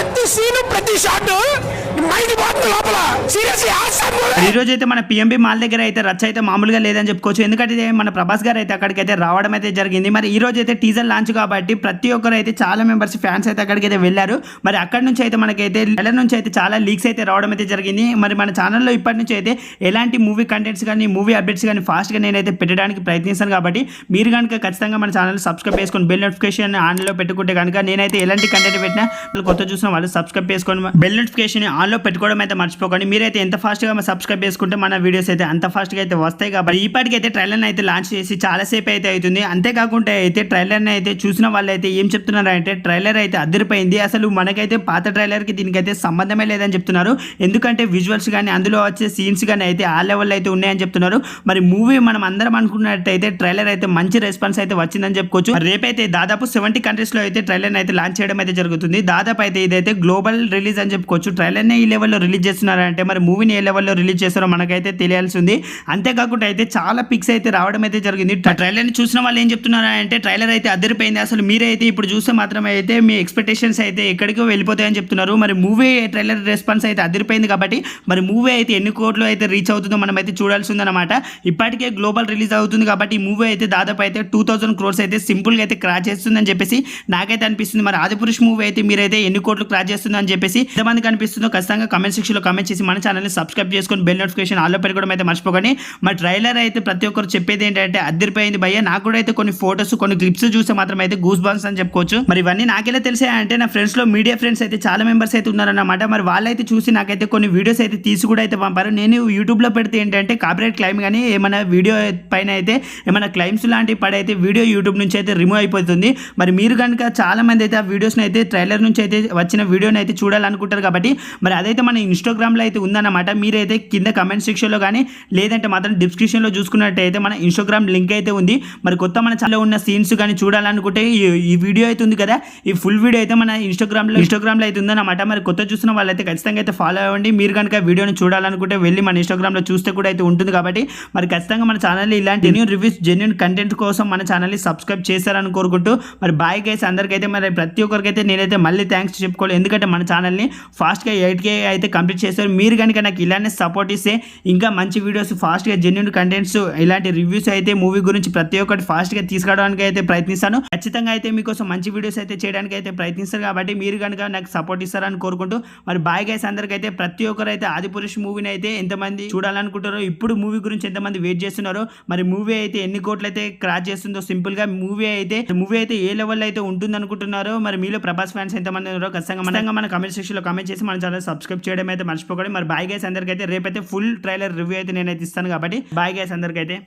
ప్రతి సీన్ ప్రతి shot mind పోతుంది లోపల. Seriously awesome. ఈ రోజు అయితే మన పిఎంబి మాల్ దగ్గర అయితే రచ్చ అయితే మామూలుగా లేదని చెప్పుకోవచ్చు. ఎందుకంటే మన ప్రభాస్ గారు అయితే అక్కడికైతే రావడం అయితే జరిగింది. మరి ఈ రోజు అయితే టీజర్ లాంచ్ కాబట్టి ప్రతి ఒక్కరు అయితే చాలా మెంబర్స్ ఫ్యాన్స్ అయితే అక్కడికి అయితే వెళ్ళారు. మరి అక్కడ నుంచి అయితే మనకైతే ట్రైలర్ నుంచి అయితే చాలా లీక్స్ అయితే రావడం అయితే జరిగింది. మరి మన ఛానల్లో ఇప్పటి నుంచి అయితే ఎలాంటి మూవీ కంటెంట్స్ కానీ మూవీ అప్డేట్స్ కానీ ఫాస్ట్గా నేనైతే పెట్టడానికి ప్రయత్నిస్తాను. కాబట్టి మీరు కనుక ఖచ్చితంగా మన ఛానల్ సబ్స్క్రైబ్ చేసుకొని బెల్ నోటిఫికేషన్ ఆన్లో పెట్టుకుంటే కనుక నేనైతే ఎలాంటి కంటెంట్ పెట్టినా కొత్త చూసిన వాళ్ళు సబ్స్క్రైబ్ చేసుకొని బెల్ నోటిఫికేషన్ ఆన్లో పెట్టుకోవడం అయితే మర్చిపోకండి. మీరైతే ఎంత ఫాస్ట్గా సబ్స్క్రైబ్ చేసుకుంటే మన వీడియోస్ అయితే అంత ఫాస్ట్గా అయితే వస్తాయి. కాబట్టి ఇప్పటికైతే ట్రైలర్ని అయితే లాంచ్ చేసి చాలాసేపు అయితే అవుతుంది. అంతేకాకుండా అయితే ట్రైలర్ని అయితే చూసిన వాళ్ళు అయితే ఏం చెప్తున్నారు అంటే ట్రైలర్ అయితే అదిరిపోయింది, అసలు మనకైతే పాత ట్రైలర్కి దీనికైతే సంబంధమే లేదని చెప్తున్నారు. ఎందుకంటే విజువల్స్ కానీ అందులో వచ్చే సీన్స్ కానీ అయితే ఆ లెవెల్లో అయితే ఉన్నాయని చెప్తున్నారు. మరి మూవీ మనం అందరం అనుకున్నట్టయితే ట్రైలర్ అయితే మంచి రెస్పాన్స్ అయితే వచ్చిందని చెప్పుకోవచ్చు. రేపైతే దాదాపు 70 కంట్రీస్లో అయితే ట్రైలర్ని అయితే లాంచ్ చేయడం అయితే జరుగుతుంది. దాదాపు అయితే ఇదైతే గ్లోబల్ రిలీజ్ అని చెప్పుకోవచ్చు. ట్రైలర్ని ఈ లెవెల్లో రిలీజ్ చేస్తున్నారంటే మరి మూవీని ఏ లెవెల్లో రిలీజ్ చేస్తారో మనకైతే తెలియాల్సి ఉంది. అంతేకాకుండా అయితే చాలా పిక్స్ అయితే రావడం అయితే జరిగింది. ట్రైలర్ని చూసిన వాళ్ళు ఏం చెప్తున్నారంటే ట్రైలర్ అయితే అదిరిపోయింది, అసలు మీరైతే ఇప్పుడు చూస్తే మాత్రమే అయితే మీ ఎక్స్పెక్టేషన్స్ అయితే ఎక్కడికో వెళ్ళిపోతాయని చెప్తున్నారు. మరి మూవీ ట్రైలర్ రెస్పాన్స్ అయితే అదిరిపోయింది కాబట్టి మరి మూవీ అయితే ఎన్ని కోట్లు అయితే రీచ్ అవుతుందో మనం అయితే చూడాల్సి ఉందన్నమాట. ఇప్పటికే గ్లోబల్ రిలీజ్ అవుతుంది కాబట్టి ఈ మూవీ అయితే దాదాపు అయితే 2000 crores అయితే సింపుల్గా అయితే క్రాచ్ చేస్తుందని చెప్పేసి నాకైతే అనిపిస్తుంది. మరి ఆదిపురుష్ మూవీ అయితే మీరైతే ఎన్ని కోట్లు క్రాచ్ చేస్తుందని చెప్పేసి ఎంతమందికి అనిపిస్తుందో ఖచ్చితంగా కమెంట్ సెక్షన్లో కమెంట్ చేసి మన ఛానల్ని సబ్స్క్రైబ్ చేసుకొని బెల్ నోటిఫికేషన్ ఆల్లో పెట్టుకోవడం అయితే మర్చిపోకండి. మరి ట్రైలర్ అయితే ప్రతి ఒక్కరు చెప్పేది ఏంటంటే అదిరిపోయింది భయ్య. నాకు కూడా అయితే కొన్ని ఫోటోస్ కొన్ని క్లిప్స్ చూస్తే మాత్రం అయితే గూస్ బంప్స్ అని చెప్పుకోవచ్చు. మరి ఇవన్నీ నాకెలా తెలిసాయంటే నా ఫ్రెండ్స్ లో మీడియా ఫ్రెండ్స్ అయితే చాలా మెంబర్స్ అయితే ఉన్నారన్నమాట. మరి వాళ్ళైతే చూసి నాకైతే కొన్ని వీడియోస్ అయితే తీసి కూడా అయితే పంపారు. నేను యూట్యూబ్లో పెడితే ఏంటంటే కాపీరైట్ క్లైమ్ కానీ ఏమైనా వీడియో పైన అయితే ఏమైనా క్లైమ్స్ లాంటివి పడైతే వీడియో యూట్యూబ్ నుంచి అయితే రిమూవ్ అయిపోతుంది. మరి మీరు కనుక చాలా మంది అయితే ఆ వీడియోస్ని అయితే ట్రైలర్ నుంచి అయితే వచ్చిన వీడియోని అయితే చూడాలనుకుంటారు కాబట్టి మరి అదైతే మన ఇన్స్టాగ్రామ్లో అయితే ఉందన్నమాట. మీరైతే కింద కమెంట్ సెక్షన్లో కానీ లేదంటే మాత్రం డిస్క్రిప్షన్లో చూసుకున్నట్టయితే మన ఇన్స్టాగ్రామ్ లింక్ అయితే ఉంది. మరి కొత్త మన ఛానల్లో ఉన్న సీన్స్ కానీ చూడాలనుకుంటే ఈ వీడియో అయితే ఉంది కదా, ఈ ఫుల్ వీడియో అయితే మన ఇన్స్టాగ్రామ్లో అయితే ఉందన్నమాట. మరి కొత్త చూసిన వాళ్ళైతే ఖచ్చితంగా అయితే ఫాలో అవ్వండి. మీరు కనుక వీడియోని చూడాలనుకుంటే వెళ్ళి మన ఇన్స్టాగ్రామ్లో చూస్తే కూడా అయితే ఉంటుంది. కాబట్టి మరి ఖచ్చితంగా మన ఛానల్ ఇలాంటి జెన్యూన్ రివ్యూస్ జెన్యూన్ కంటెంట్ కోసం మన ఛానల్ని సబ్స్క్రైబ్ చేస్తారని కోరుకుంటూ మరి బాయ్ గైస్ అందరికైతే మరి ప్రతి ఒక్కరికైతే నేనైతే మళ్ళీ థ్యాంక్స్ చెప్పుకోవాలి. ఎందుకంటే మన ఛానల్ని ఫాస్ట్గా 8K అయితే కంప్లీట్ చేస్తారు. మీరు కనుక నాకు ఇలానే సపోర్ట్ ఇస్తే ఇంకా మంచి వీడియోస్ ఫాస్ట్గా జెన్యూన్ కంటెంట్స్ ఇలాంటి రివ్యూస్ అయితే మూవీ గురించి ప్రతి ఒక్కటి ఫాస్ట్గా తీసుకురావడానికి అయితే ప్రయత్నిస్తాను. ఖచ్చితంగా అయితే మీకోసం మంచి వీడియోస్ అయితే చేయడానికి అయితే ప్రయత్నిస్తారు. కాబట్టి మీరు కనుక నాకు సపోర్ట్ ఇస్తారని కోరుకుంటూ మరి బాయ్ గైస్ అందరికైతే ప్రతి ఒక్కరు అయితే ఆదిపురుష్ మూవీని అయితే ఎంతమంది చూడాలనుకుంటారో, ఇప్పుడు మూవీ గురించి ఎంతమంది వెయిట్ చేస్తున్నారో, మరి మూవీ అయితే ఎన్ని కోట్లు అయితే క్రాచ్ చేస్తుందో, సింపుల్ గా మూవీ అయితే ఏ లెవెల్ అయితే ఉంటుంది అనుకుంటున్నారో, మరి మీలో ప్రభాస్ ఫ్యాన్స్ ఎంతమంది ఉన్నారో ఖచ్చితంగా మన కమెంట్ సెక్షన్ లో కమెంట్ చేసి మన ఛానల్ సబ్స్క్రైబ్ చేయడం అయితే మర్చిపోకండి. మరి బాయ్ గైస్ అందరికైతే రేపైతే ఫుల్ ట్రైలర్ రివ్యూ అయితే నేనైతే ఇస్తాను. కాబట్టి బాయ్ గైస్ అందరికైతే.